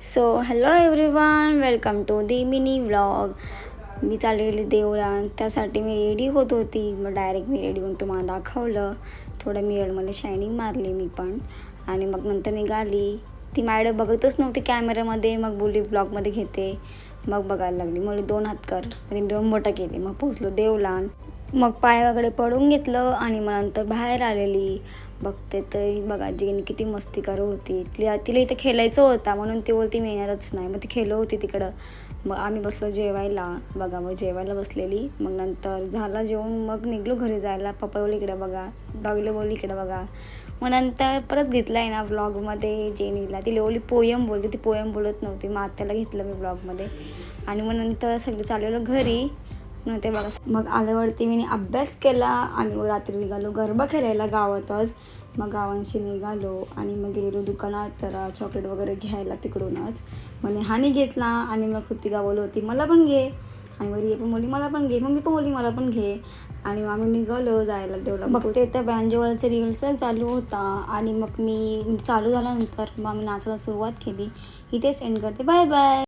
So hello everyone, welcome to the mini vlog. मी चाललेली देवळात, त्यासाठी मी रेडी होत होती. मग डायरेक्ट मी रेडी होऊन तुम्हाला दाखवलं. थोडं मिररमध्ये शायनिंग मारली मी पण, आणि मग नंतर निघाली. ती मॅडम बघतच नव्हती कॅमेऱ्यामध्ये. मग बोलली ब्लॉगमध्ये घेते. मग बघायला लागली. मला 2 हात कर, तिने 2 बोटं केली. मग पोचलो देवळात. मग पाय वगैरे पडून घेतलं आणि मग नंतर बाहेर आलेली. बघते तरी बघा जिने किती मस्ती करत होती. तिला इथं खेळायचं होता म्हणून ती बोलती मी येणारच नाही. मग ती खेळत होती तिकडं. मग आम्ही बसलो जेवायला. बघा मग जेवायला बसलेली. मग नंतर झालं जेवून मग निघलो घरी जायला. पप्पा बोलली इकडे बघा, डॉगीला बोलली इकडे बघा. मग नंतर परत घेतलं आहे ना व्लॉगमध्ये जेनीला. ती बोलली पोयम बोलते. ती पोयम बोलत नव्हती. मग आत्याला घेतलं मी व्लॉगमध्ये. आणि मग नंतर सगळं चाललेलं घरी. मग ते बघा मग आल्यावरती मी अभ्यास केला आणि मग रात्री निघालो गरबा खेळायला गावातच. मग गावांशी निघालो आणि मग गेलो दुकानात तर चॉकलेट वगैरे घ्यायला तिकडूनच. मग नेहाने घेतला आणि मग कृतिका बोलत होती मला पण घे. आणि मग रिया पण बोलली मला पण घे. मम्मी पण बोलली मला पण घे. आणि मग आम्ही निघालो जायला तेवढं. मग ते तर बँजोवालचे रिहर्सल चालू होता. आणि मग मी चालू झाल्यानंतर मग आम्ही नाचायला सुरुवात केली. इथे सेंड करते. Bye bye.